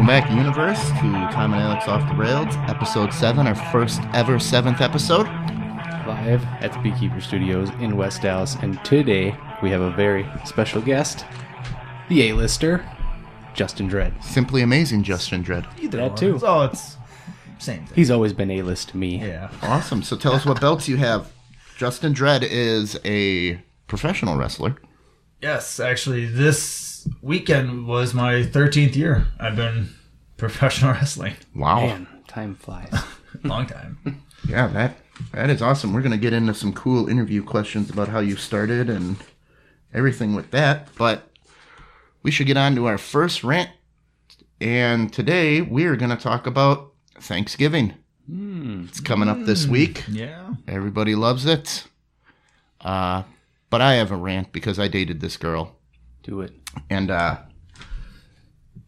Welcome back, universe, to Tom and Alex Off the Rails, episode 7, our first ever 7th episode. Live at the Beekeeper Studios in West Dallas, and today we have a very special guest, the A-lister, Justin Dredd. Simply amazing, Justin Dredd. That too. Oh, it's same thing. He's always been A-list to me. Yeah. Awesome. So tell us what belts you have. Justin Dredd is a professional wrestler. Yes, actually, this weekend was my 13th year. I've been professional wrestling. Wow. Man, time flies. Long time. Yeah, that is awesome. We're going to get into some cool interview questions about how you started and everything with that. But we should get on to our first rant. And today we're going to talk about Thanksgiving. It's coming up this week. Yeah. Everybody loves it. But I have a rant because I dated this girl. Do it. And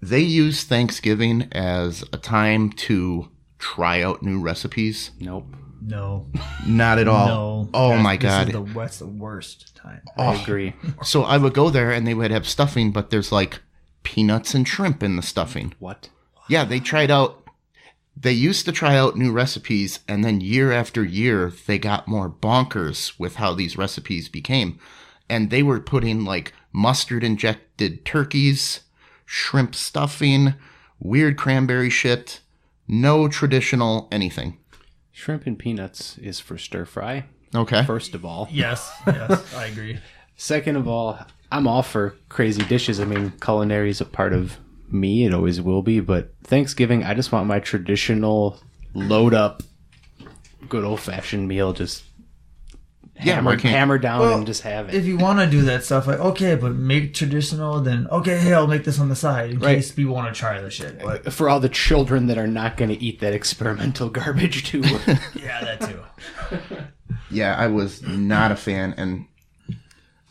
they use Thanksgiving as a time to try out new recipes. Nope. No. Not at all. No. Oh, my God. That's the worst time. I agree. So I would go there and they would have stuffing, but there's like peanuts and shrimp in the stuffing. What? Yeah, they used to try out new recipes, and then year after year, they got more bonkers with how these recipes became. And they were putting like mustard-injected turkeys, shrimp stuffing, weird cranberry shit, no traditional anything. Shrimp and peanuts is for stir fry, Okay. first of all. Yes, I agree. Second of all, I'm all for crazy dishes. I mean, culinary is a part of me. It always will be. But Thanksgiving, I just want my traditional load up, good old fashioned meal. Just hammer down and just have it. If you want to do that stuff, like, okay, but make traditional, then, okay, hey, I'll make this on the side in case people want to try the shit. But For all the children that are not going to eat that experimental garbage too. yeah, that too. Yeah, I was not a fan. And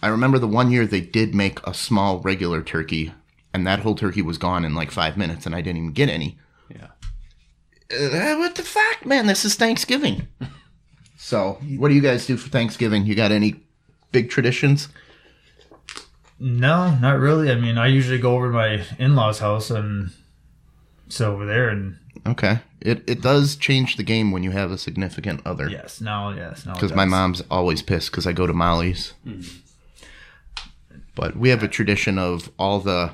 I remember the one year they did make a small regular turkey, and that whole turkey was gone in like 5 minutes, and I didn't even get any. Yeah. What the fuck, man? This is Thanksgiving. So, what do you guys do for Thanksgiving? You got any big traditions? No, not really. I mean, I usually go over to my in-laws' house and sit over there and... Okay. It does change the game when you have a significant other. Yes, no. Because my mom's always pissed because I go to Molly's. But we have a tradition of all the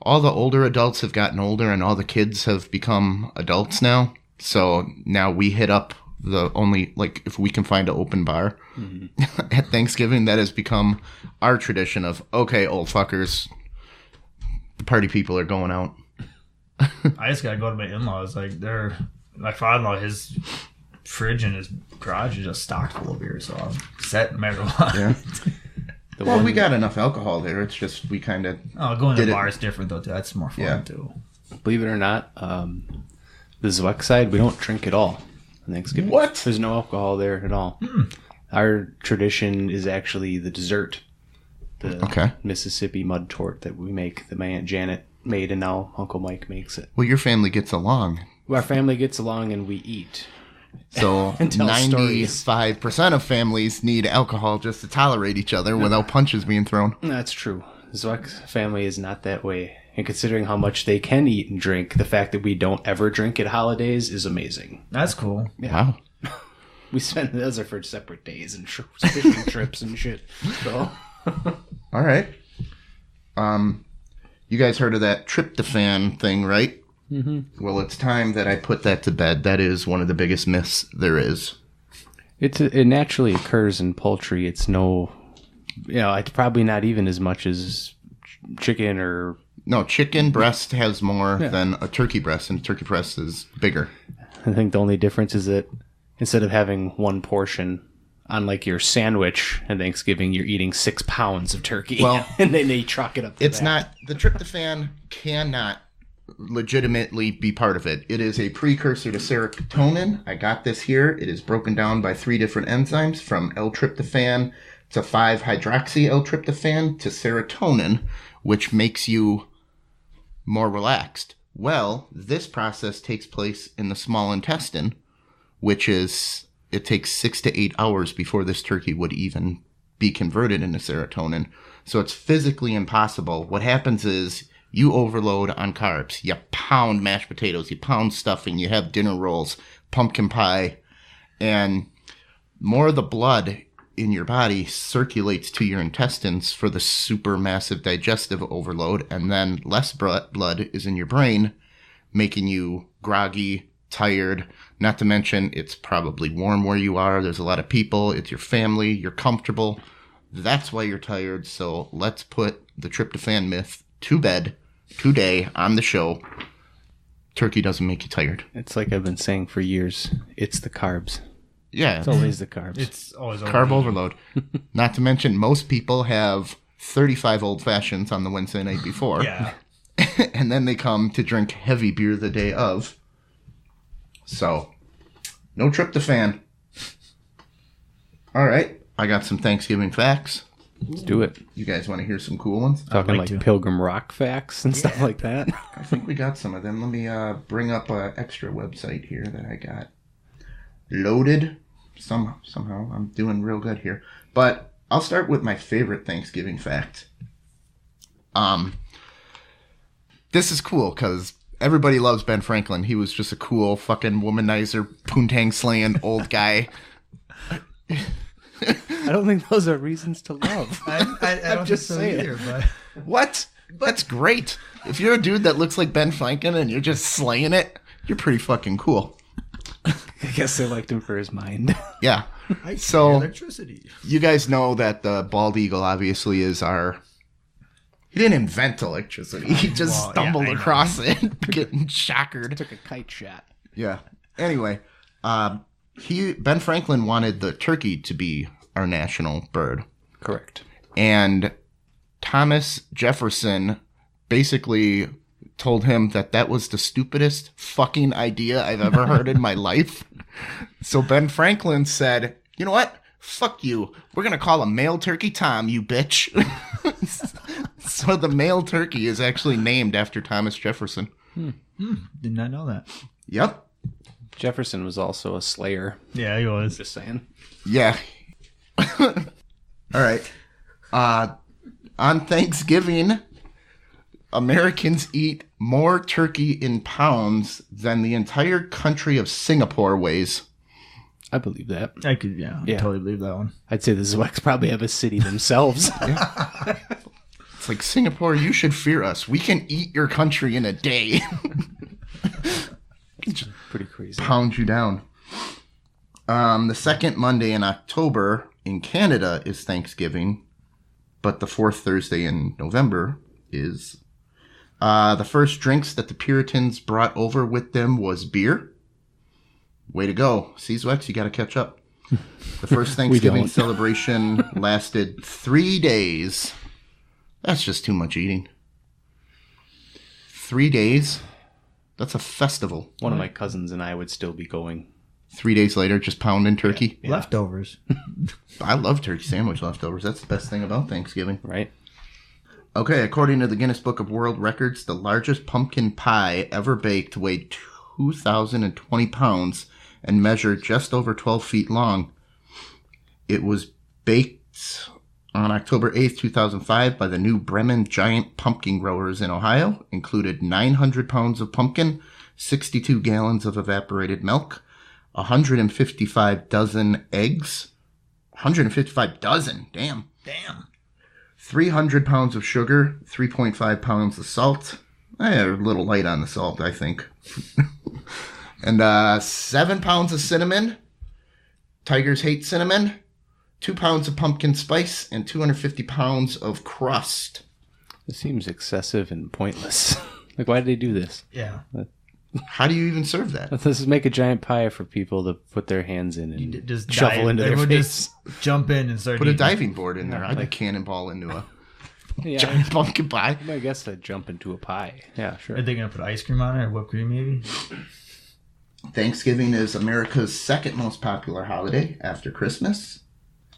older adults have gotten older and all the kids have become adults now. So now we hit up if we can find an open bar at Thanksgiving, that has become our tradition of, okay, old fuckers, the party people are going out. I just gotta go to my in-laws. Like, my father-in-law, his fridge and his garage is just stocked full of beer, so I'm set no matter what. Yeah. We got enough alcohol there. It's just we kind of... Oh, going to the bar is different, though, too. That's more fun, too. Believe it or not, the Zweck side, we don't drink at all on Thanksgiving. What? There's no alcohol there at all. Our tradition is actually the dessert. The Mississippi mud tort that we make, that my Aunt Janet made, and now Uncle Mike makes it. Well, your family gets along. Our family gets along and we eat. So 95% of families need alcohol just to tolerate each other without punches being thrown. That's true. The Zweck family is not that way. And considering how much they can eat and drink, the fact that we don't ever drink at holidays is amazing. That's cool. Yeah. Wow. We spend those are for separate days and fishing trips and shit. So. All right. You guys heard of that tryptophan thing, right? Mm-hmm. Well, it's time that I put that to bed. That is one of the biggest myths there is. It naturally occurs in poultry. It's it's probably not even as much as chicken or... No, chicken breast has more than a turkey breast, and turkey breast is bigger. I think the only difference is that instead of having one portion on like your sandwich at Thanksgiving, you're eating 6 pounds of turkey. Well, and then they truck it up. It's not... The tryptophan cannot legitimately be part of it. It is a precursor to serotonin. I got this here. It is broken down by 3 different enzymes, from L-tryptophan to 5-hydroxy-L-tryptophan to serotonin, which makes you more relaxed. Well, this process takes place in the small intestine, which is, it takes 6 to 8 hours before this turkey would even be converted into serotonin. So it's physically impossible. What happens is you overload on carbs. You pound mashed potatoes, you pound stuffing, you have dinner rolls, pumpkin pie, and more of the blood in your body circulates to your intestines for the super massive digestive overload, and then less blood is in your brain, making you groggy, tired. Not to mention, it's probably warm where you are. There's a lot of people. It's your family. You're comfortable. That's why you're tired. So let's put the tryptophan myth to bed today on the show. Turkey doesn't make you tired. It's like I've been saying for years. It's the carbs. Yeah. It's always the carbs. It's always Carb overload. Not to mention, most people have 35 old fashions on the Wednesday night before. Yeah. And then they come to drink heavy beer the day of. So, no tryptophan. All right. I got some Thanksgiving facts. Let's do it. You guys want to hear some cool ones? Talking like like to. Pilgrim Rock facts and stuff like that. I think we got some of them. Let me bring up an extra website here that I got loaded. Somehow I'm doing real good here. But I'll start with my favorite Thanksgiving fact. This is cool because everybody loves Ben Franklin. He was just a cool fucking womanizer, poontang slaying old guy. I don't think those are reasons to love. I don't just think so saying. either, but What? That's great. If you're a dude that looks like Ben Franklin and you're just slaying it, you're pretty fucking cool. I guess they liked him for his mind. Yeah. I So- electricity. You guys know that the bald eagle obviously is our... He didn't invent electricity. He just Well, yeah, stumbled I know. across it, getting shockered. Took a kite shot. Yeah. Anyway, Ben Franklin wanted the turkey to be our national bird. Correct. And Thomas Jefferson basically told him that that was the stupidest fucking idea I've ever heard in my life. So Ben Franklin said, you know what? Fuck you. We're going to call a male turkey Tom, you bitch. So the male turkey is actually named after Thomas Jefferson. Did not know that. Yep. Jefferson was also a slayer. Yeah, he was. Just saying. Yeah. All right. On Thanksgiving, Americans eat more turkey in pounds than the entire country of Singapore weighs. I believe that. I could, yeah, totally believe that one. I'd say the Zwecks probably have a city themselves. It's like, Singapore, you should fear us. We can eat your country in a day. Pretty crazy. Pound you down. The second Monday in October in Canada is Thanksgiving, but the fourth Thursday in November is. The first drinks that the Puritans brought over with them was beer. Way to go. Czwex, you got to catch up. The first Thanksgiving don't. celebration lasted 3 days. That's just too much eating. 3 days? That's a festival. One of my cousins and I would still be going. 3 days later, just pounding turkey. Yeah. Leftovers. I love turkey sandwich leftovers. That's the best thing about Thanksgiving. Right? Okay, according to the Guinness Book of World Records, the largest pumpkin pie ever baked weighed 2,020 pounds and measured just over 12 feet long. It was baked on October 8th, 2005 by the New Bremen Giant Pumpkin Growers in Ohio. Included 900 pounds of pumpkin, 62 gallons of evaporated milk, 155 dozen eggs. 155 dozen, damn. 300 pounds of sugar, 3.5 pounds of salt. A little light on the salt, I think. And 7 pounds of cinnamon. Tigers hate cinnamon. 2 pounds of pumpkin spice and 250 pounds of crust. This seems excessive and pointless. Like, why did they do this? Yeah. How do you even serve that? Let's just make a giant pie for people to put their hands in and Just shovel dive, into they their would face. just jump in and start Put a eating. diving board in there. I'd like- cannonball into a Yeah, giant pumpkin pie. I guess I'd jump into a pie. Yeah, sure. Are they going to put ice cream on it or whipped cream maybe? Thanksgiving is America's second most popular holiday after Christmas.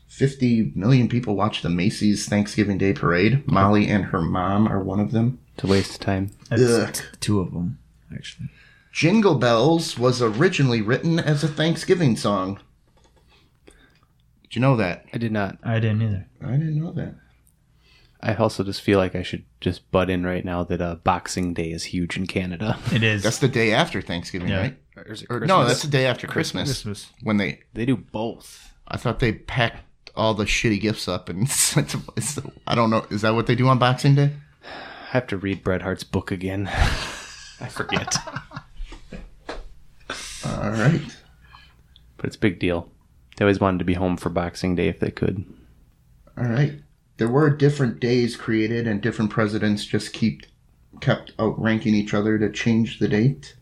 50 million people watch the Macy's Thanksgiving Day Parade. Molly and her mom are one of them. It's a waste of time. That's two of them, actually. Jingle Bells was originally written as a Thanksgiving song. Did you know that? I did not. I didn't either. I didn't know that. I also just feel like I should just butt in right now that Boxing Day is huge in Canada. It is. That's the day after Thanksgiving, Yeah. right? Or is it Or, Christmas? no, that's the day after Christmas. When they do both. I thought they packed all the shitty gifts up and I don't know. Is that what they do on Boxing Day? I have to read Bret Hart's book again. I forget. All right. But it's a big deal. They always wanted to be home for Boxing Day if they could. All right. There were different days created, and different presidents just kept outranking each other to change the date.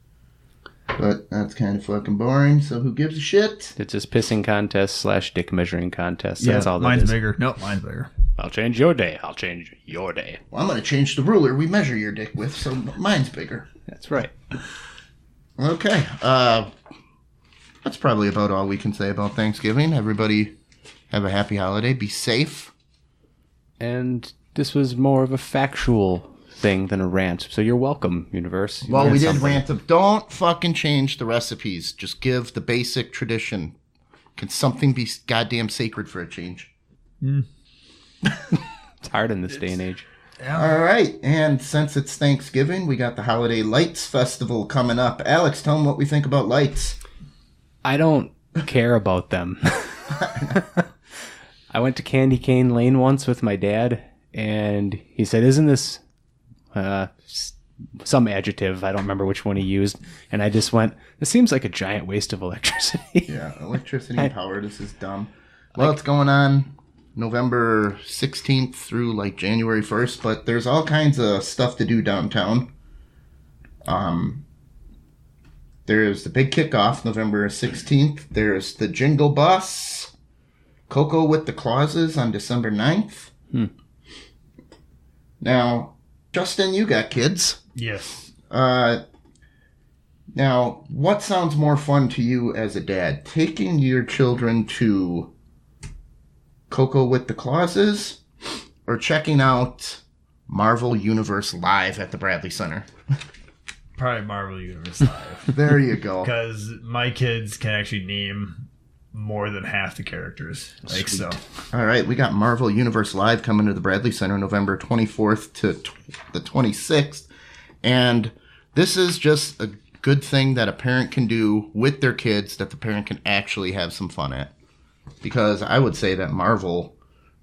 But that's kind of fucking boring, so who gives a shit? It's just pissing contest / dick measuring contest. Yeah, That's all that mine's is. bigger. Nope, mine's bigger. I'll change your day. I'll change your day. Well, I'm going to change the ruler we measure your dick with, so mine's bigger. That's right. Okay. That's probably about all we can say about Thanksgiving. Everybody have a happy holiday. Be safe. And this was more of a factual thing than a rant. So you're welcome, universe. You Well, we learned did something. rant of don't fucking change the recipes. Just give the basic tradition. Can something be goddamn sacred for a change? It's hard in this day and age. All right. And since it's Thanksgiving, we got the Holiday Lights Festival coming up. Alex, tell them what we think about lights. I don't care about them. I went to Candy Cane Lane once with my dad, and he said, "Isn't this some adjective?" I don't remember which one he used. And I just went, "This seems like a giant waste of electricity." Yeah, electricity and power. This is dumb. Well, it's going on November 16th through like January 1st, but there's all kinds of stuff to do downtown. There's the big kickoff, November 16th. There's the Jingle Bus, Cocoa with the Clauses on December 9th. Now, Justin, you got kids. Yes. Now, what sounds more fun to you as a dad? Taking your children to Cocoa with the Clauses or checking out Marvel Universe Live at the Bradley Center? Probably Marvel Universe Live. There you go. Because my kids can actually name more than half the characters. Like, so. All right, we got Marvel Universe Live coming to the Bradley Center November 24th to the 26th. And this is just a good thing that a parent can do with their kids that the parent can actually have some fun at. Because I would say that Marvel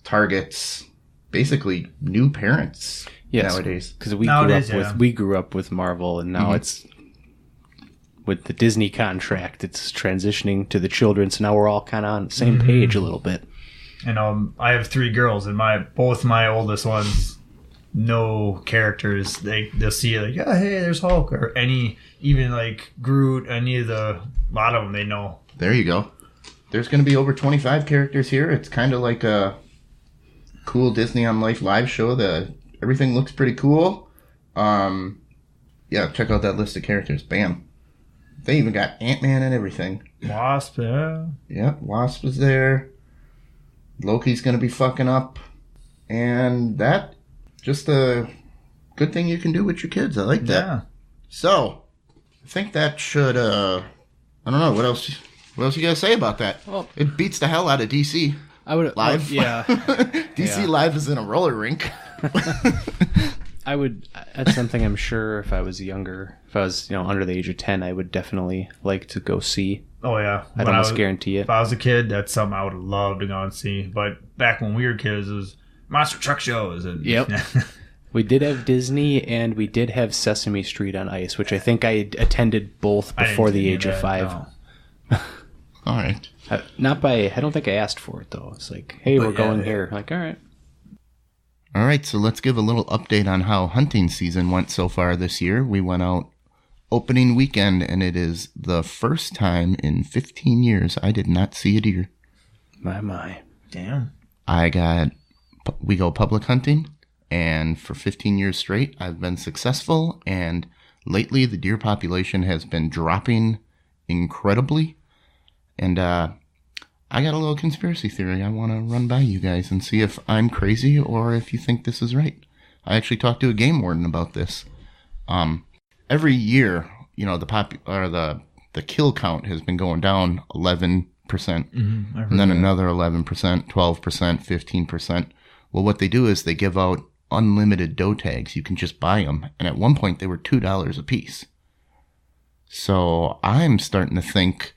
targets basically new parents nowadays. Because we Nowadays, grew up with Marvel, and now it's with the Disney contract, it's transitioning to the children. So now we're all kind of on the same page a little bit. And I have 3 girls, and both my oldest ones know characters. They'll see like, yeah, hey, there's Hulk, or even like Groot. A lot of them they know. There you go. There's going to be over 25 characters here. It's kind of like a cool Disney on Life live show. Everything looks pretty cool. Yeah, check out that list of characters. Bam. They even got Ant-Man and everything. Wasp, yeah. Yep, Wasp is there. Loki's going to be fucking up. And that, just a good thing you can do with your kids. I like that. Yeah. So, I think that should, I don't know, what else you got to say about that? Well, it beats the hell out of DC. I would Live? yeah. DC Yeah. Live is in a roller rink. That's something I'm sure if I was younger, if I was under the age of 10, I would definitely like to go see. Oh, yeah. I'd almost guarantee it. If I was a kid, that's something I would love to go and see. But back when we were kids, it was monster truck shows. And, Yep. We did have Disney, and we did have Sesame Street on Ice, which I think I attended both before the age of 5. No. All right. I don't think I asked for it, though. It's like, hey, we're going here. Like, all right. All right, so let's give a little update on how hunting season went so far this year. We went out opening weekend, and it is the first time in 15 years I did not see a deer. My. Damn. We go public hunting, and for 15 years straight, I've been successful, and lately the deer population has been dropping incredibly, and I got a little conspiracy theory I want to run by you guys and see if I'm crazy or if you think this is right. I actually talked to a game warden about this. Every year, the kill count has been going down 11%, and then another 11%, 12%, 15%. Well, what they do is they give out unlimited doe tags. You can just buy them. And at one point, they were $2 a piece. So I'm starting to think,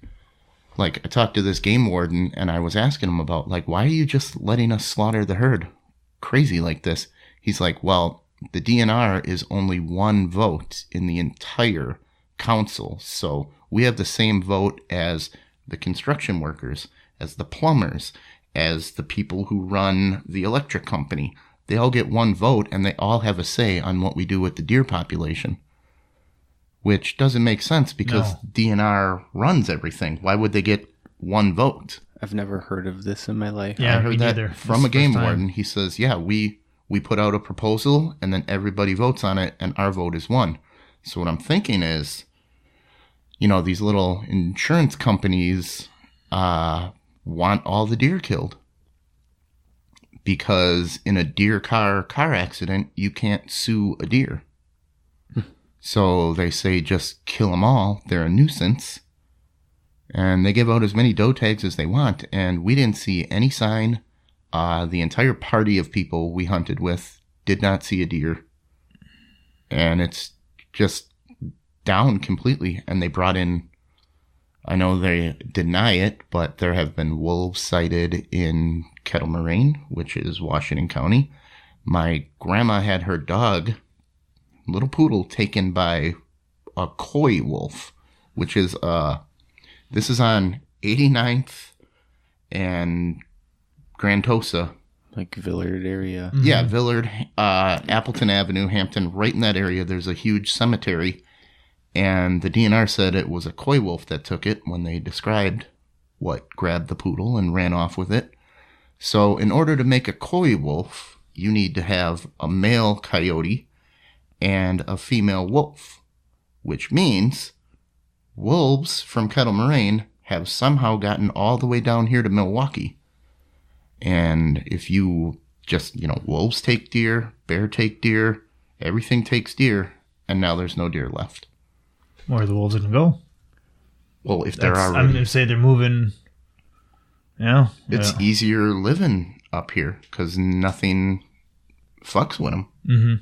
like, I talked to this game warden, and I was asking him about, like, why are you just letting us slaughter the herd crazy like this? He's like, well, the DNR is only one vote in the entire council. So we have the same vote as the construction workers, as the plumbers, as the people who run the electric company. They all get one vote, and they all have a say on what we do with the deer population. Which doesn't make sense because DNR runs everything. Why would they get one vote? I've never heard of this in my life. Yeah, I heard me that neither. from a game warden. He says, yeah, we put out a proposal and then everybody votes on it and our vote is one. So what I'm thinking is, you know, these little insurance companies want all the deer killed. Because in a deer car accident, you can't sue a deer. So they say just kill them all. They're a nuisance. And they give out as many doe tags as they want. And we didn't see any sign. The entire party of people we hunted with did not see a deer. And it's just down completely. And they brought in, I know they deny it, but there have been wolves sighted in Kettle Moraine, which is Washington County. My grandma had her dog, little poodle, taken by a coy wolf, which is this is on 89th and Grand Tosa. Like Villard area. Mm-hmm. Yeah, Villard, Appleton Avenue, Hampton, right in that area. There's a huge cemetery, and the DNR said it was a coy wolf that took it when they described what grabbed the poodle and ran off with it. So in order to make a coy wolf, you need to have a male coyote and a female wolf, which means wolves from Kettle Moraine have somehow gotten all the way down here to Milwaukee. And if you just, you know, wolves take deer, bear take deer, everything takes deer, and now there's no deer left. Where are the wolves going to go? Well, if they're I'm already... going to say they're moving, It's easier living up here because nothing fucks with them. Mm-hmm.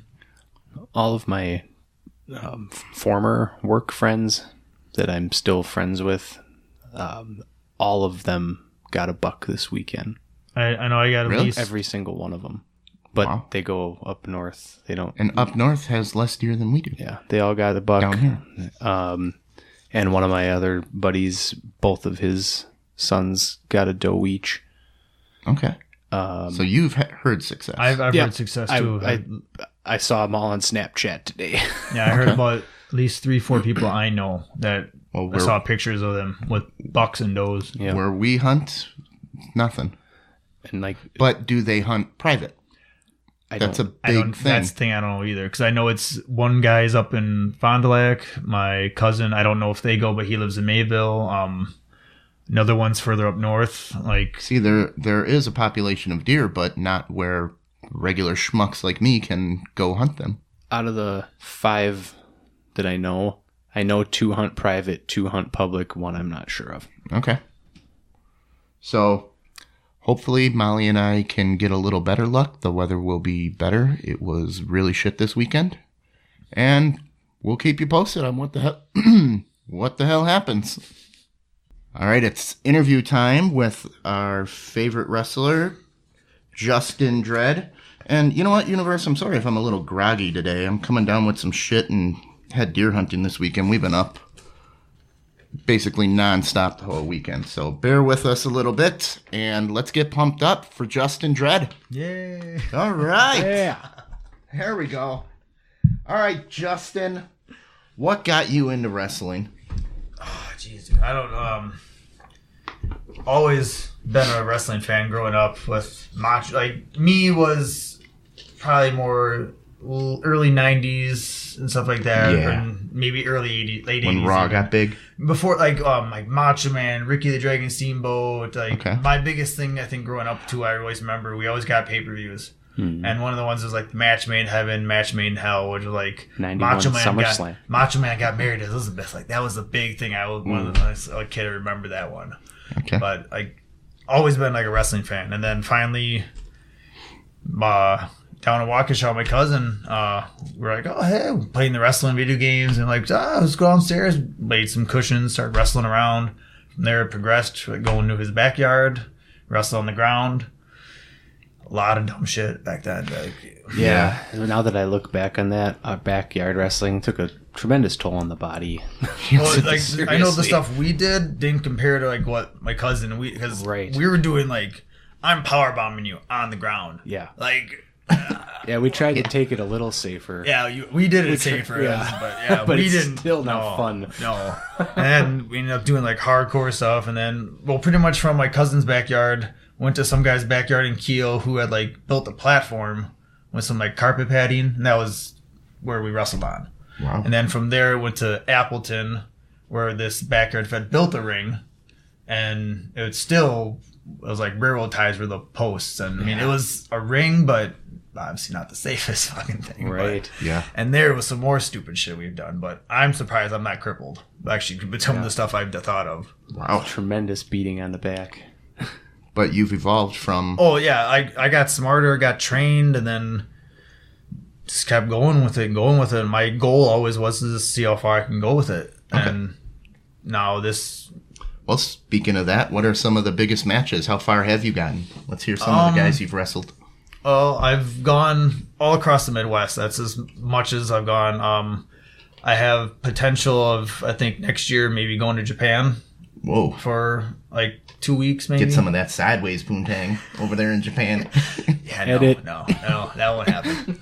All of my former work friends that I'm still friends with, all of them got a buck this weekend. I know I got at Really? least... Every single one of them. But Wow. they go up north. They don't. And up north has less deer than we do. Yeah, they all got a buck. Down here. And one of my other buddies, both of his sons got a doe each. Okay. So you've heard success. I've Yeah, heard success too. I saw them all on Snapchat today. Yeah, I heard about at least 3-4 people I know that Well, I saw pictures of them with bucks and does. Yeah. Where we hunt, nothing. And like, But do they hunt private? That's a big thing. That's the thing I don't know either, because I know it's one guy's up in Fond du Lac. My cousin, I don't know if they go, but he lives in Mayville. Another one's further up north. Like, See, there is a population of deer, but not where regular schmucks like me can go hunt them. out of the 5 that I know 2 hunt private, 2 hunt public, 1 I'm not sure of. Okay. So, hopefully Molly and I can get a little better luck. The weather will be better. It was really shit this weekend. And we'll keep you posted on what the hell happens. All right, it's interview time with our favorite wrestler, Justin Dredd. And you know what, Universe? I'm sorry if I'm a little groggy today. I'm coming down with some shit and had deer hunting this weekend. We've been up basically nonstop the whole weekend. So bear with us a little bit, and let's get pumped up for Justin Dredd. yay! All right. Yeah. Here we go. All right, Justin, what got you into wrestling? Oh, jeez, dude. I don't always been a wrestling fan growing up with macho. Like, me was probably more early 90s and stuff like that. Yeah. And maybe early 80s, late 80s. When Raw even. got big? Before, like Macho Man, Ricky the Dragon Steamboat. Like, Okay. my biggest thing, I think, growing up, too, I always remember, we always got pay-per-views. And one of the ones was like Match Made in Heaven, Match Made in Hell, which was like 91 SummerSlam. Macho Man got married. That was the best. Like, that was the big thing. I was one of the as a kid. I remember that one. Okay. But like, always been like a wrestling fan. And then finally, down in Waukesha, my cousin, we're like, oh, hey, we're playing the wrestling video games. And like, let's go downstairs, laid some cushions, started wrestling around. From there, it progressed, like, going to his backyard, wrestle on the ground. A lot of dumb shit back then. Like, yeah. Now that I look back on that, backyard wrestling took a tremendous toll on the body. Well, like, I know the stuff we didn't compare to like what my cousin, because we were doing like, I'm power bombing you on the ground. Yeah. Like, yeah, we tried to take it a little safer. Yeah, we did it safer. But we it's didn't. Still not fun. No. And then we ended up doing like hardcore stuff, and then pretty much from my cousin's backyard, went to some guy's backyard in Kiel who had like built a platform with some like carpet padding, and that was where we wrestled on. Wow. And then from there went to Appleton, where this backyard had built a ring, and it was like railroad ties were the posts, and I mean it was a ring, but obviously not the safest fucking thing. Right. But, yeah. And there was some more stupid shit we've done, but I'm surprised I'm not crippled. Actually, with some of the stuff I've thought of. Wow. Tremendous beating on the back. But you've evolved from... Oh, yeah. I got smarter, got trained, and then just kept going with it. And my goal always was to just see how far I can go with it. Okay. And now this... Well, speaking of that, what are some of the biggest matches? How far have you gotten? Let's hear some of the guys you've wrestled. Well, I've gone all across the Midwest. That's as much as I've gone. I have potential of, I think, next year maybe going to Japan. Whoa. For like 2 weeks, maybe. Get some of that sideways poontang over there in Japan. Yeah, no, that won't happen.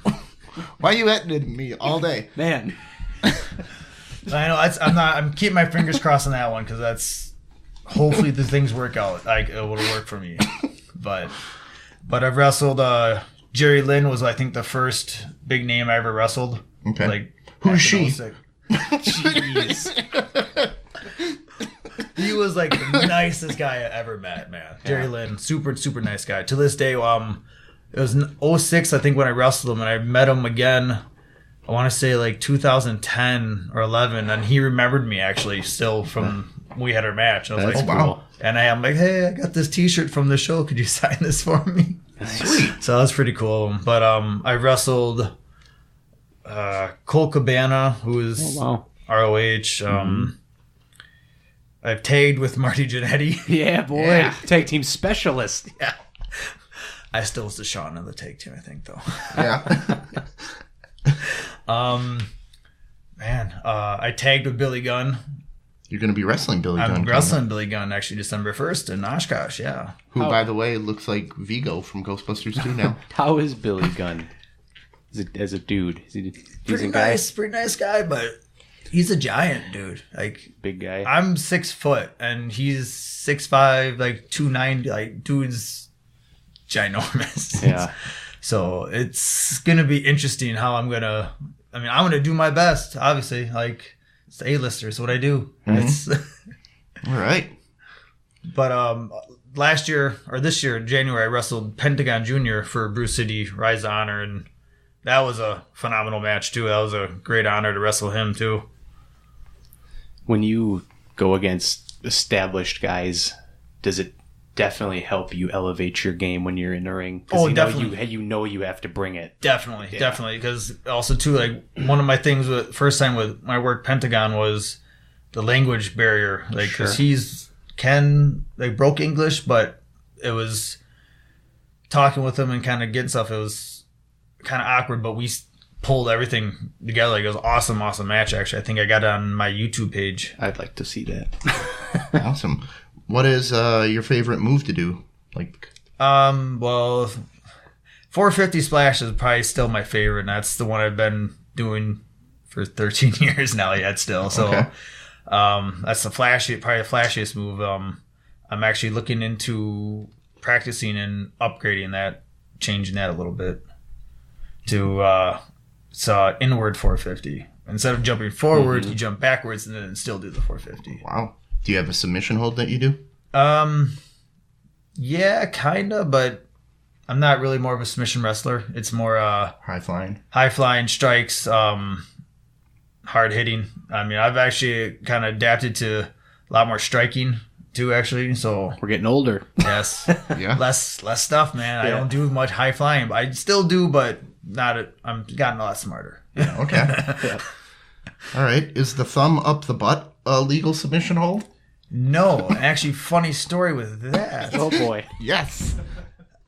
Why are you editing me all day? Man. I know, I'm keeping my fingers crossed on that one, because that's, hopefully the things work out. Like, it will work for me. But I've wrestled, Jerry Lynn was, I think, the first big name I ever wrestled. Okay. Like, who's she? Jeez. He was like the nicest guy I ever met, man. Jerry Lynn, super, super nice guy. To this day, it was in 06, I think, when I wrestled him, and I met him again, I want to say like 2010 or 11, and he remembered me actually still from we had our match. I was That's like, cool. And I'm like, hey, I got this t-shirt from the show. Could you sign this for me? Sweet. So that was pretty cool. But I wrestled Cole Cabana, who is ROH. I've tagged with Marty Jannetty. Yeah, boy. Yeah. Tag team specialist. Yeah. I still was the Sean of the tag team, I think, though. Yeah. I tagged with Billy Gunn. You're going to be wrestling Billy Gunn. I'm wrestling Billy Gunn actually December 1st in Oshkosh, yeah. Who, by the way, looks like Vigo from Ghostbusters 2 now. How is Billy Gunn as a dude? Is he a pretty nice guy, but he's a giant dude. Like, big guy. I'm 6 foot and he's 6'5", like 290. Like, dude's ginormous. Yeah. So it's gonna be interesting how I'm gonna do my best, obviously. Like, it's the A-lister, it's what I do. Mm-hmm. All right. But last year, or this year, in January, I wrestled Pentagon Jr. for Bruce City Rise to Honor, and that was a phenomenal match too. That was a great honor to wrestle him too. When you go against established guys, does it definitely help you elevate your game when you're in the ring? Oh, definitely. You know you have to bring it. Definitely. Because also too, like, one of my things first time with my work Pentagon was the language barrier. Like, because he's broke English, but it was talking with him and kind of getting stuff. It was kind of awkward, but we pulled everything together. Like, it was awesome match. Actually, I think I got it on my YouTube page. I'd like to see that. Awesome. What is your favorite move to do? Like, well, 450 splash is probably still my favorite, and that's the one I've been doing for 13 years now yet still. So, okay. That's probably the flashiest move. I'm actually looking into practicing and upgrading that, changing that a little bit to inward 450. Instead of jumping forward, you jump backwards and then still do the 450. Wow. Do you have a submission hold that you do? Yeah, kinda, but I'm not really more of a submission wrestler. It's more high flying strikes, hard hitting. I mean, I've actually kind of adapted to a lot more striking too, actually. So We're getting older. yes, Yeah. less stuff, man. I Yeah. don't do much high flying, but I still do, but I'm gotten a lot smarter. Okay. Yeah. All right. Is the thumb up the butt a legal submission hold? No, actually, funny story with that. Oh boy. Yes.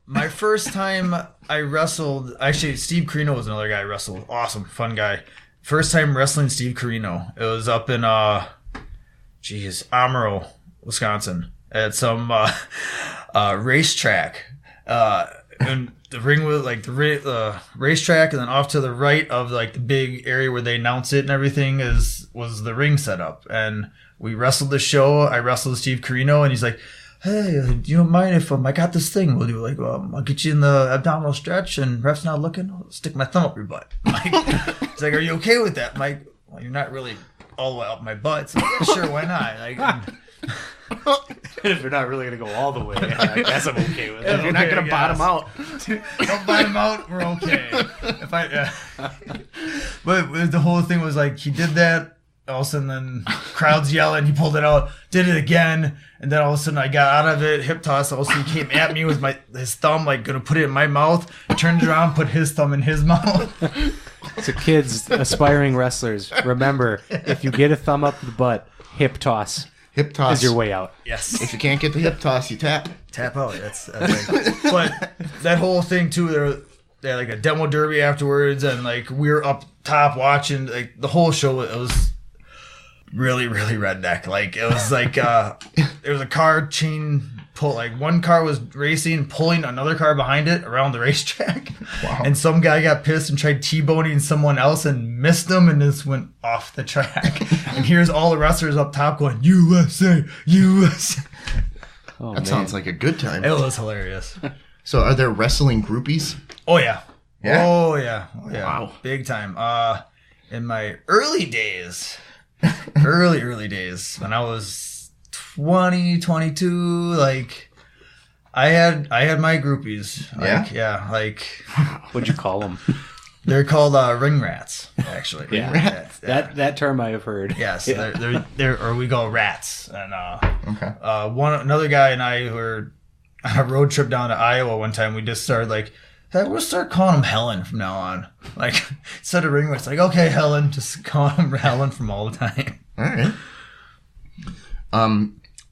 My first time I wrestled, actually, Steve Carino was another guy I wrestled. Awesome, fun guy. First time wrestling Steve Carino. It was up in, Amaro, Wisconsin, at some racetrack. And the ring was like the racetrack, and then off to the right of like the big area where they announce it and everything was the ring set up. And we wrestled the show. I wrestled Steve Carino, and he's like, "Hey, do you don't mind if I got this thing? We'll do like I'll get you in the abdominal stretch, and ref's not looking. I'll stick my thumb up your butt." He's like, "Are you okay with that?" I'm like, "Well, you're not really all the way up my butt." So yeah, sure, why not? Like, If you're not really gonna go all the way, I guess I'm okay with it. If you're not Okay, going to I bottom guess. out. Don't bottom out. We're okay. If I, but the whole thing was like he did that. All of a sudden, then crowds yelling. He pulled it out, did it again, and then all of a sudden I got out of it. Hip toss. All of a sudden he came at me with his thumb, like gonna put it in my mouth. Turned it around, put his thumb in his mouth. So kids, aspiring wrestlers, remember, if you get a thumb up the butt, hip toss Hip toss. is your way out. Yes. If you can't get the hip toss, you tap. Tap out. That's right. But that whole thing too. They had like a demo derby afterwards, and like we were up top watching like the whole show. It was really, really redneck. Like it was like there was a car chain pull. Like one car was racing, pulling another car behind it around the racetrack. Wow. And some guy got pissed and tried T-boning someone else and missed them, and just went off the track. And here's all the wrestlers up top going USA, USA. Oh, That sounds like a good time. It was hilarious. So are there wrestling groupies? Oh yeah. Yeah? Oh yeah. Oh yeah. Wow. Big time. In my early days, early days, when I was 20, 22, like I had my groupies. Like, yeah. Like What'd you call them? they're called ring rats, actually. Yeah. Ring rats, yeah. That term I have heard. Yes, Yeah. they're or we go rats. And Okay. another guy and I were on a road trip down to Iowa one time. We just started like, hey, we'll start calling him Helen from now on. Like instead of ring rats, like okay, Helen, just call him Helen from all the time. All right.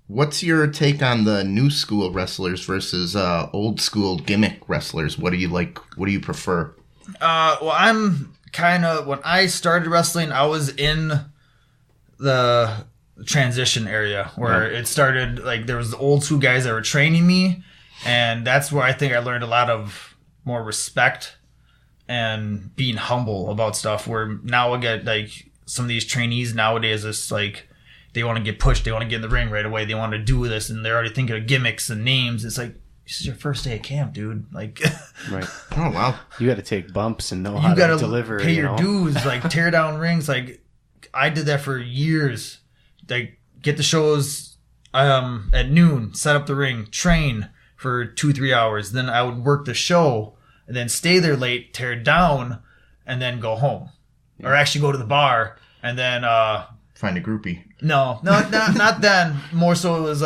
What's your take on the new school wrestlers versus old school gimmick wrestlers? What do you like? What do you prefer? Well, I'm kind of when I started wrestling, I was in the transition area where it started. Like there was the old school guys that were training me, and that's where I think I learned a lot of more respect and being humble about stuff. Where now I get like some of these trainees nowadays, it's like they want to get pushed, they want to get in the ring right away, they want to do this, and they're already thinking of gimmicks and names. It's like this is your first day at camp, dude. Like. Right. Oh wow. You got to take bumps and know how You to gotta deliver. pay you your know? dues, like tear down rings. Like I did that for years. Like get the shows at noon, set up the ring, train for 2-3 hours. Then I would work the show and then stay there late, tear it down, and then go home, or actually go to the bar and then Find a groupie. no, not then. More so it was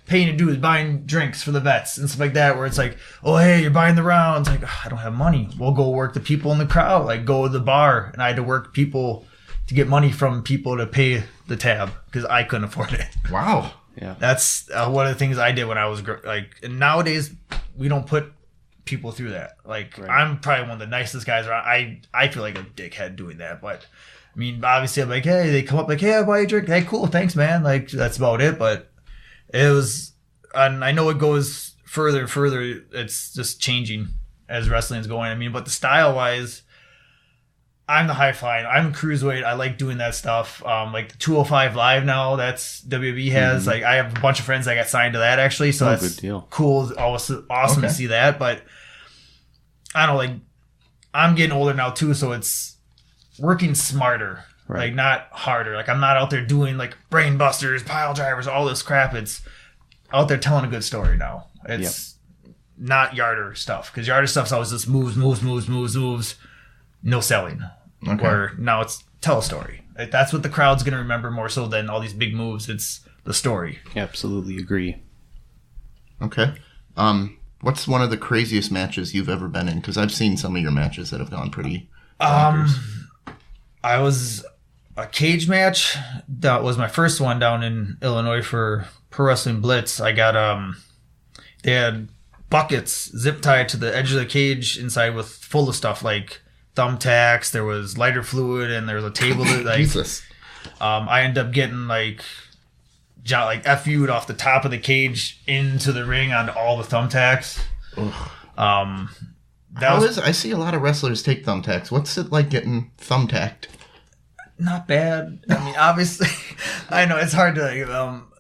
paying your dues, buying drinks for the vets and stuff like that, where it's like, oh, hey, you're buying the rounds. Like, I don't have money. We'll go work the people in the crowd. Like, go to the bar. And I had to work people to get money from people to pay the tab because I couldn't afford it. Wow. Yeah. That's one of the things I did when I was like, and nowadays we don't put people through that. Like, Right. I'm probably one of the nicest guys around. I feel like a dickhead doing that, but I mean, obviously I'm like, hey, they come up like, hey, I'll buy you a drink. Hey, cool. Thanks, man. Like, that's about it. But it was, and I know it goes further and further. It's just changing as wrestling's going. I mean, but the style wise, I'm the high flying. I'm cruiserweight. I like doing that stuff. Like the 205 Live now, that's WWE has. Like I have a bunch of friends that got signed to that actually. So that's good deal. cool. Awesome Okay. to see that. But I don't know, like I'm getting older now too, so it's working smarter, Right. like not harder. Like I'm not out there doing like brain busters, pile drivers, all this crap. It's out there telling a good story now. It's not yarder stuff, because yarder stuff's always just moves, no selling. Okay. Where now it's tell a story. Like, that's what the crowd's gonna remember more so than all these big moves. It's the story. Absolutely agree. Okay. What's one of the craziest matches you've ever been in? Because I've seen some of your matches that have gone pretty bonkers. I was a cage match. That was my first one down in Illinois for Pro Wrestling Blitz. I got they had buckets zip tied to the edge of the cage inside with full of stuff like thumbtacks. There was lighter fluid and there was a table that like Jesus. I ended up getting like FU'd off the top of the cage into the ring on all the thumbtacks. I see a lot of wrestlers take thumbtacks. What's it like getting thumbtacked? Not bad. I mean, obviously, I know it's hard to like.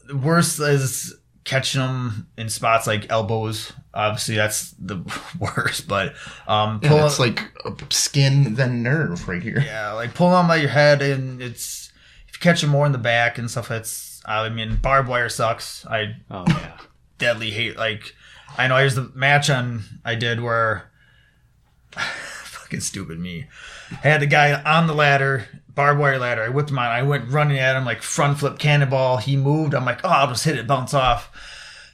The worst is catching them in spots like elbows. Obviously, that's the worst. But it's like skin then nerve right here. Yeah, like pulling on by your head, and it's if you catch them more in the back and stuff. I mean, barbed wire sucks. Deadly hate. Like, I know there's the match I did where fucking stupid me. I had the guy on the ladder, barbed wire ladder. I whipped him on. I went running at him like front flip cannonball. He moved. I'm like, oh, I'll just hit it, bounce off.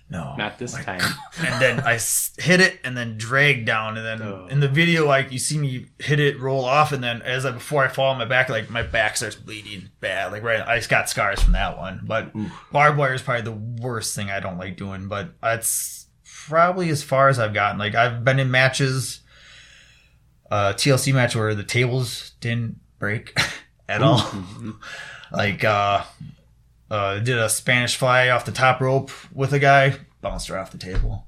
No, not this time. And then I hit it and then dragged down. And then in the video, like you see me hit it, roll off, and then before I fall on my back, like my back starts bleeding bad. Like I just got scars from that one. But barbed wire is probably the worst thing I don't like doing. But that's probably as far as I've gotten. Like I've been in matches, TLC match where the tables didn't break at all. Like did a Spanish fly off the top rope with a guy, bounced her off the table.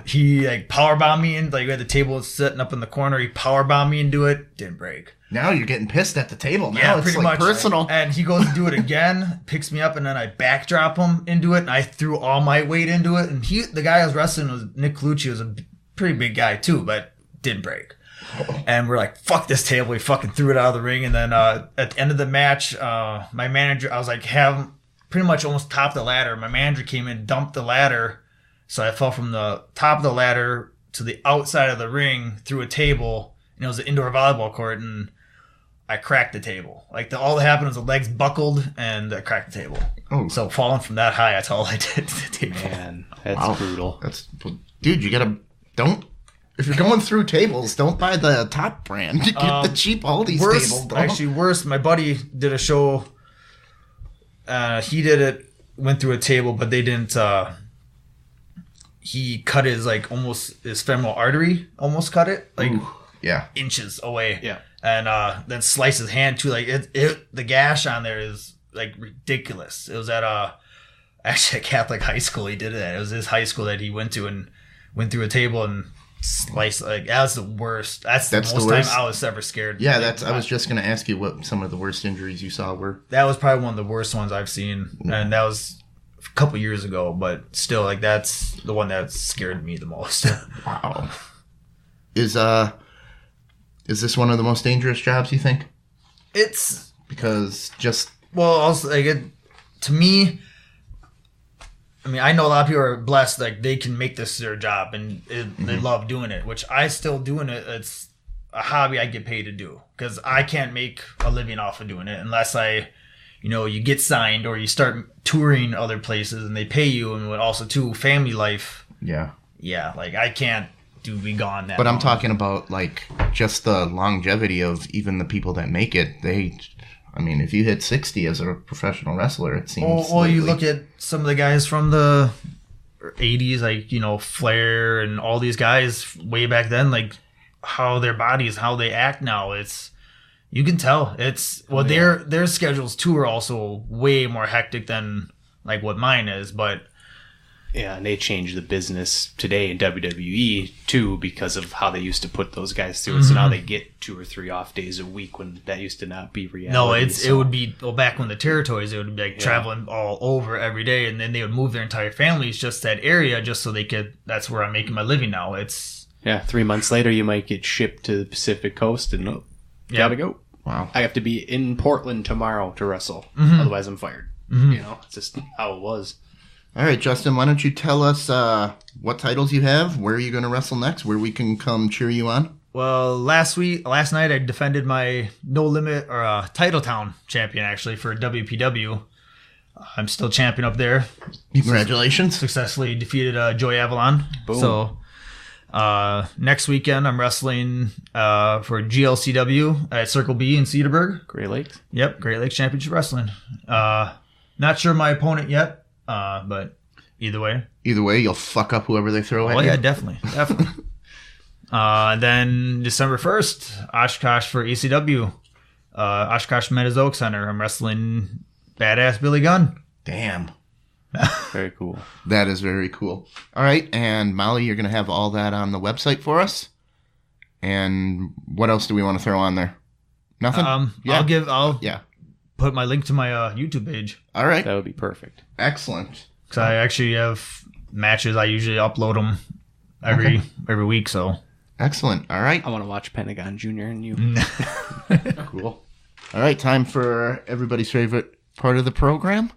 He like power bombed me in, like we had the table sitting up in the corner. He power bombed me into it, didn't break. Now you're getting pissed at the table. Now yeah, it's pretty like much personal. And he goes to do it again, picks me up, and then I backdrop him into it, and I threw all my weight into it. And the guy I was wrestling was Nick Colucci, was a pretty big guy too, but didn't break. And we're like, fuck this table. We fucking threw it out of the ring. And then at the end of the match, my manager, I was like, have pretty much almost top of the ladder. My manager came in, dumped the ladder. So I fell from the top of the ladder to the outside of the ring through a table. And it was an indoor volleyball court. And I cracked the table. Like all that happened was the legs buckled and I cracked the table. Oh. So falling from that high, that's all I did to the table. Man, that's brutal. Dude, you gotta, if you're going through tables, don't buy the top brand. Get the cheap Aldi's table. Actually, worse. My buddy did a show. He did it, went through a table, but they didn't. He cut his his femoral artery. Almost cut it, inches away. Yeah, and then sliced his hand too. Like the gash on there is like ridiculous. It was at actually a Catholic high school. He did it at. It was his high school that he went to and went through a table and slice. Like that was the worst. That's the most time I was ever scared. Yeah, I was just gonna ask you what some of the worst injuries you saw were. That was probably one of the worst ones I've seen, and that was a couple years ago. But still, like that's the one that scared me the most. Wow. Is this one of the most dangerous jobs you think? It's because also to me. I mean, I know a lot of people are blessed, like they can make this their job and they love doing it, which I still doing it. It's a hobby I get paid to do because I can't make a living off of doing it unless you get signed or you start touring other places and they pay you, and also too family life. Yeah. Yeah. Like I can't be gone that But long. I'm talking about like just the longevity of even the people that make it. If you hit 60 as a professional wrestler, it seems. Well, you look at some of the guys from the 80s, like, Flair and all these guys way back then, like how their bodies, how they act now. You can tell. Their schedules too are also way more hectic than like what mine is, but. Yeah, and they changed the business today in WWE too because of how they used to put those guys through it. So now they get 2 or 3 off days a week when that used to not be reality. No, it would be back when the territories, it would be like traveling all over every day, and then they would move their entire families just that area just so they could. That's where I'm making my living now. 3 months later you might get shipped to the Pacific Coast and gotta go. Wow, I have to be in Portland tomorrow to wrestle, otherwise I'm fired. It's just how it was. All right, Justin, why don't you tell us what titles you have, where are you going to wrestle next, where we can come cheer you on? Well, last night I defended my No Limit or Titletown champion actually for WPW. I'm still champion up there. Congratulations. Successfully defeated Joey Avalon. Boom. So next weekend I'm wrestling for GLCW at Circle B in Cedarburg. Great Lakes. Yep, Great Lakes Championship Wrestling. Not sure my opponent yet, but either way. Either way, you'll fuck up whoever they throw at Oh you. yeah, definitely. Then December 1st, Oshkosh for ECW. Oshkosh Metazoic Center. I'm wrestling Badass Billy Gunn. Damn. Very cool. That is very cool. All right, and Molly, you're going to have all that on the website for us? And what else do we want to throw on there? Nothing? Yeah. I'll Yeah. put my link to my YouTube page. All right. That would be perfect. Excellent. Because I actually have matches. I usually upload them every week, so. Excellent. All right. I want to watch Pentagon Jr. and you. Cool. All right, time for everybody's favorite part of the program.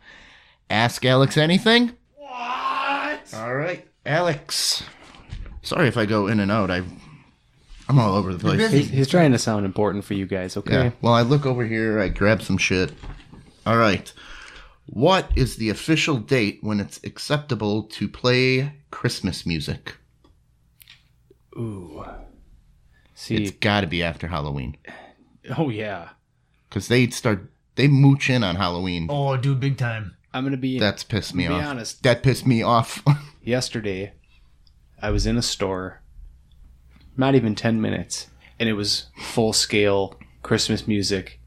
Ask Alex anything. What? All right, Alex. Sorry if I go in and out. I'm all over the place. He's trying to sound important for you guys, okay? Yeah. Well, I look over here. I grab some shit. All right. What is the official date when it's acceptable to play Christmas music? Ooh. It's See, got to be after Halloween. oh yeah. Because they mooch in on Halloween. Oh, dude, big time. I'm going to be That's pissed me to be off. honest. That pissed me off. Yesterday, I was in a store, not even 10 minutes, and it was full-scale Christmas music,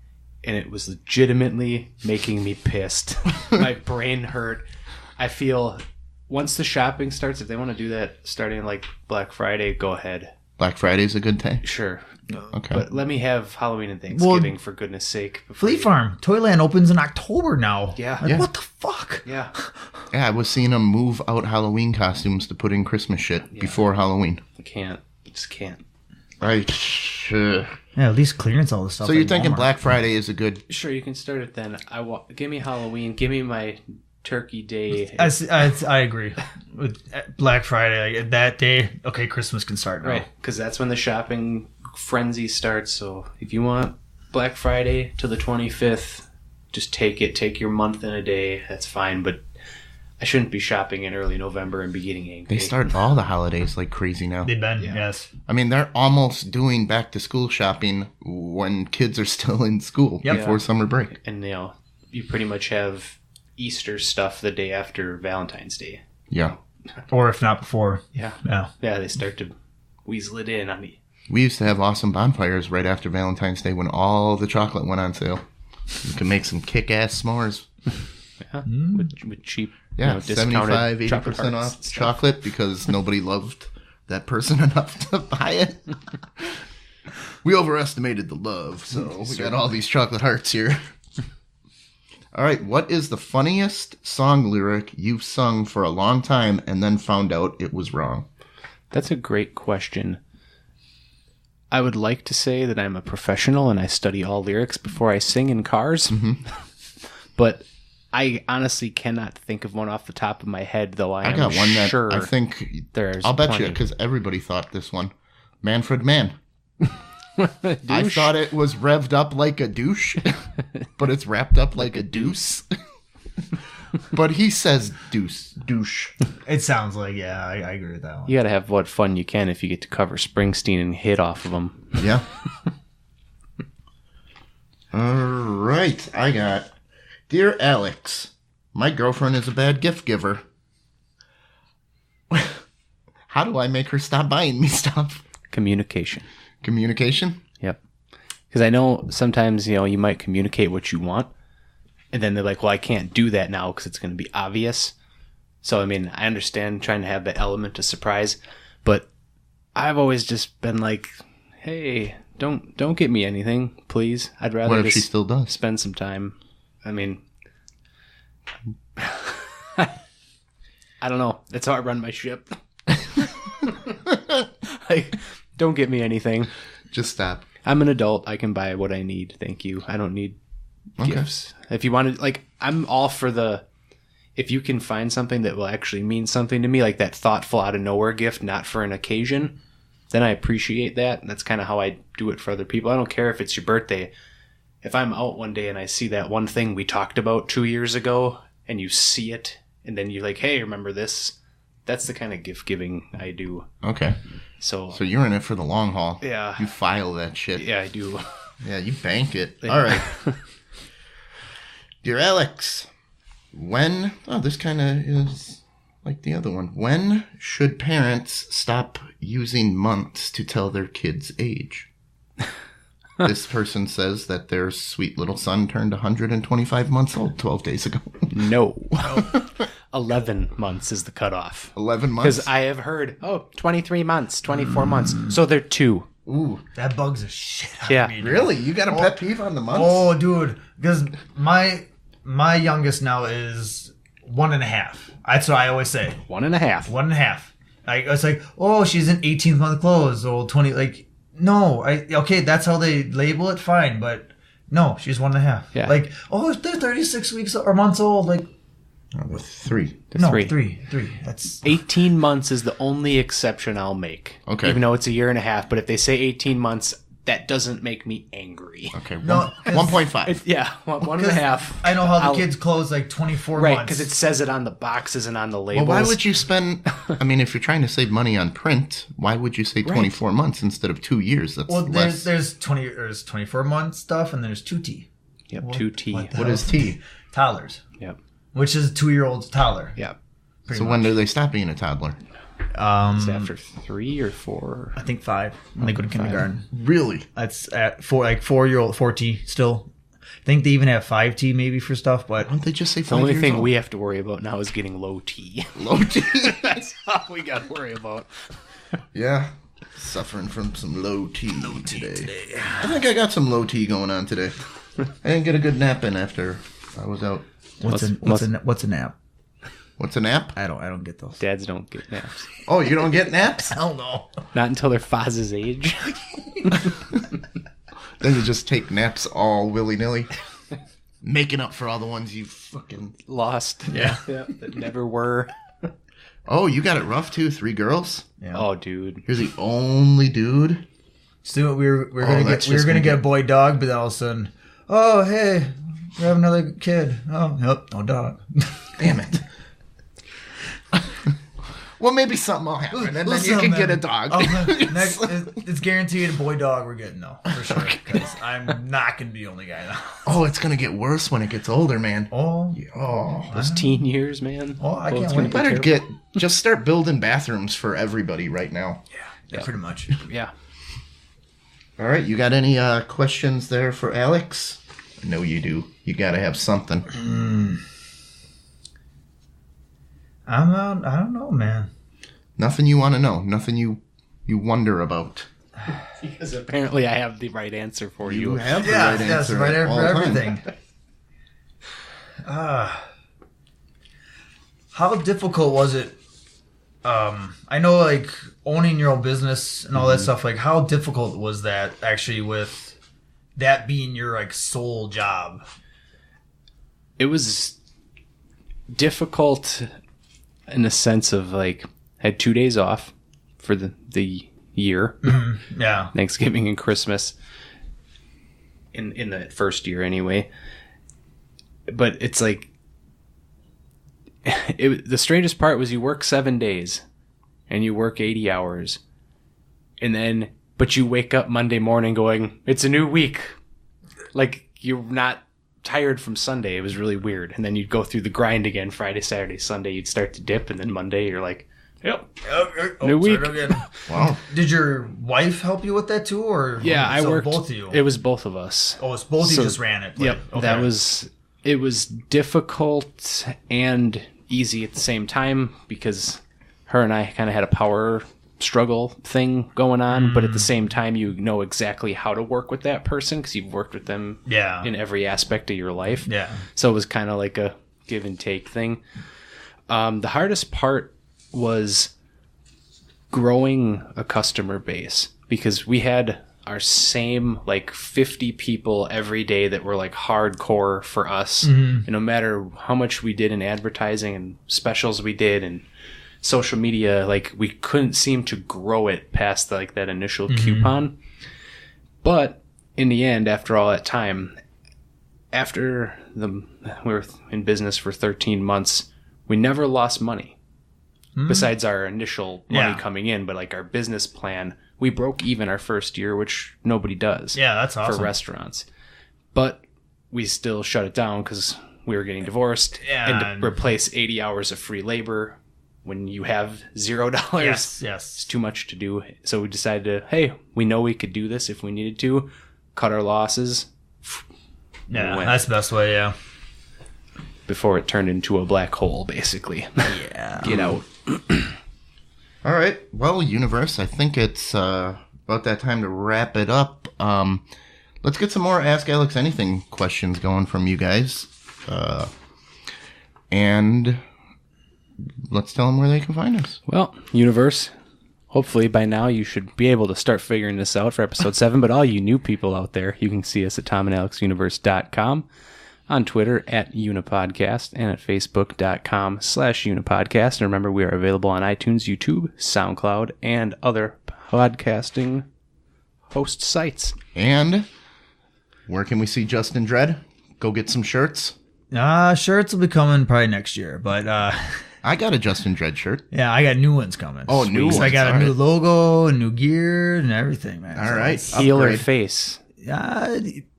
and it was legitimately making me pissed. My brain hurt. I feel once the shopping starts, if they want to do that starting like Black Friday, go ahead. Black Friday's a good day. Sure. Okay. But let me have Halloween and Thanksgiving, for goodness sake. Fleet Farm. Toyland opens in October now. Yeah. Like, Yeah. what the fuck? Yeah. Yeah, I was seeing them move out Halloween costumes to put in Christmas shit before Halloween. I can't. I just can't. Right. Yeah, at least clearance all this stuff. So you're at thinking Walmart. Black Friday is a good... Sure, you can start it then. Give me Halloween. Give me my Turkey Day. I agree. With Black Friday, like, that day, okay, Christmas can start now. Right, because that's when the shopping frenzy starts. So if you want Black Friday to the 25th, just take it. Take your month and a day. That's fine. But I shouldn't be shopping in early November and be getting angry. They start all the holidays like crazy now. They've been, Yeah. yes. I mean, they're almost doing back to school shopping when kids are still in school Yep. before summer break. And you pretty much have Easter stuff the day after Valentine's Day. Yeah. Or if not before. Yeah. Yeah. Yeah, they start to weasel it in on me. We used to have awesome bonfires right after Valentine's Day when all the chocolate went on sale. You can make some kick-ass s'mores. Yeah, with cheap, Yeah, discounted 75, 80% chocolate hearts and off stuff. chocolate because nobody loved that person enough to buy it. We overestimated the love, so we got all these chocolate hearts here. All right, what is the funniest song lyric you've sung for a long time and then found out it was wrong? That's a great question. I would like to say that I'm a professional and I study all lyrics before I sing in cars. But I honestly cannot think of one off the top of my head, though I got one that sure I think there's I'll bet plenty. you because everybody thought this one. Manfred Mann. I thought it was revved up like a douche, but it's wrapped up like a deuce. But he says douche. It sounds like, yeah, I agree with that one. You gotta have what fun you can if you get to cover Springsteen and hit off of him. Yeah. All right, I got Dear Alex, my girlfriend is a bad gift giver. How do I make her stop buying me stuff? Communication. Communication? Yep. Because I know sometimes, you might communicate what you want, and then they're like, well, I can't do that now because it's going to be obvious. So, I mean, I understand trying to have that element of surprise, but I've always just been like, hey, don't get me anything, please. I'd rather What if just she still does? spend some time. I mean, I don't know. That's how I run my ship. Like, don't get me anything. Just stop. I'm an adult. I can buy what I need. Thank you. I don't need gifts. If you want to, like, I'm all for if you can find something that will actually mean something to me, like that thoughtful out of nowhere gift, not for an occasion, then I appreciate that. And that's kind of how I do it for other people. I don't care if it's your birthday. If I'm out one day and I see that one thing we talked about 2 years ago and you see it, and then you're like, hey, remember this? That's the kind of gift giving I do. Okay. So you're in it for the long haul. Yeah. You file that shit. yeah, I do. Yeah, you bank it. Yeah. All right. Dear Alex, this kind of is like the other one. When should parents stop using months to tell their kids' age? This person says that their sweet little son turned 125 months old 12 days ago. No. 11 months is the cutoff. 11 months? Because I have heard, 23 months, 24 months. So they're 2. Ooh. That bugs the shit out Yeah. of me. Dude. Really? You got a pet peeve on the months? Oh, dude. Because my youngest now is 1.5. That's what I always say. 1.5. 1.5. It's like, oh, she's in 18th month clothes. Or 20. Like, no. Okay, that's how they label it. Fine. But no, she's 1.5. Yeah. Like, oh, they're 36 weeks or months old. Like, With 3. They're 3. Three. That's 18 months is the only exception I'll make. Okay. Even though it's a year and a half. But if they say 18 months, that doesn't make me angry. Okay. No, 1.5. Yeah, 1.5. I know how the kids close like 24 Right, months. because it says it on the boxes and on the Well, labels. why would you spend... I mean, if you're trying to save money on print, why would you say 24 months instead of 2 years? That's Well, less. there's 24 month stuff and there's 2T. Yep, 2T. What is T? Toddlers, Yep, which is a 2-year-old toddler. yep. So when do they stop being a toddler? It's after 3 or 4. I think 5 when they go to kindergarten. Really? That's at 4-year-old 4T still. I think they even have 5T maybe for stuff, but Why don't they just say 5 The only years thing old? we have to worry about now is getting low T. Low T. That's all we got to worry about. Yeah. Suffering from some low T today. I think I got some low T going on today. I didn't get a good nap in after I was out. what's a nap? What's a nap? I don't get those. Dads don't get naps. Oh, you don't get naps? Hell no. Not until they're Foz's age. Then you just take naps all willy-nilly. Making up for all the ones you fucking... Lost. Yeah. That never were. Oh, you got it rough too? 3 girls? Yeah. Oh, dude. You're the only dude? So we're gonna that's get just gonna a boy dog, but then all of a sudden, oh hey, we have another kid. Oh nope, no dog. Damn it. Well, maybe something will happen, and then you can get a dog. Next, it's guaranteed a boy dog we're getting though, for sure. Because I'm not gonna be the only guy now. Oh, it's going to get worse when it gets older, man. Oh, Oh. Those teen years, man. Oh, I can't it's wait. gonna be Better terrible. just start building bathrooms for everybody right now. yeah, pretty much. Yeah. All right, you got any questions there for Alex? I know you do. You got to have something. I don't know, man. Nothing you want to know. Nothing you wonder about. Because apparently I have the right answer for you. You have the Yeah, right yes, answer right all for the time. everything. How difficult was it? I know, like, owning your own business and all that stuff. Like, how difficult was that actually with that being your like sole job? It was difficult in the sense of like I had 2 days off for the year, Yeah. Thanksgiving and Christmas. In the first year anyway. But it's like the strangest part was you work 7 days and you work 80 hours but you wake up Monday morning going, it's a new week. Like you're not tired from Sunday. It was really weird. And then you'd go through the grind again, Friday, Saturday, Sunday, you'd start to dip. And then Monday you're like, yep. New week. Wow. Did your wife help you with that too? Or Yeah, I worked. both of you? It was both of us. Oh, it's both of So- you just ran it. Yep. Okay. It was difficult and easy at the same time because her and I kind of had a power struggle thing going on, but at the same time you know exactly how to work with that person because you've worked with them Yeah. in every aspect of your life. Yeah. So it was kind of like a give and take thing. The hardest part was growing a customer base because we had our same like 50 people every day that were like hardcore for us. And no matter how much we did in advertising and specials we did and social media, like we couldn't seem to grow it past like that initial coupon. But in the end, after all that time, after we were in business for 13 months, we never lost money. Besides our initial money coming in, but like our business plan, we broke even our first year, which nobody does. Yeah, that's awesome. For restaurants. But we still shut it down because we were getting divorced. Yeah, and to replace 80 hours of free labor when you have $0, yes, it's too much to do. So we decided to, hey, we know we could do this if we needed to, cut our losses. Yeah, that's the best way, yeah. Before it turned into a black hole, basically. Yeah. Get out. All right. Well, Universe, I think it's about that time to wrap it up. Let's get some more Ask Alex Anything questions going from you guys. And let's tell them where they can find us. Well, Universe, hopefully by now you should be able to start figuring this out for episode 7. But all you new people out there, you can see us at TomandAlexUniverse.com. On Twitter at Unipodcast and at Facebook.com/Unipodcast. And remember, we are available on iTunes, YouTube, SoundCloud, and other podcasting host sites. And where can we see Justin Dredd? Go get some shirts. Shirts will be coming probably next year, but I got a Justin Dredd shirt. yeah, I got new ones coming. Oh, new ones. I got a All new right. logo, and new gear, and everything, man. All right. Heel or Upgrade. face?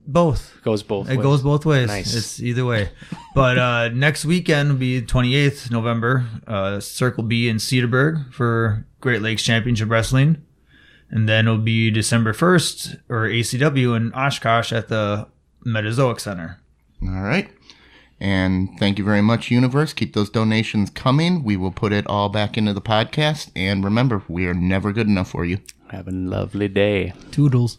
Both. Goes both ways. It goes both ways. Nice. It's either way. But next weekend will be 28th November, Circle B in Cedarburg for Great Lakes Championship Wrestling. And then it'll be December 1st, or ACW in Oshkosh at the Metazoic Center. All right. And thank you very much, Universe. Keep those donations coming. We will put it all back into the podcast. And remember, we are never good enough for you. Have a lovely day. Toodles.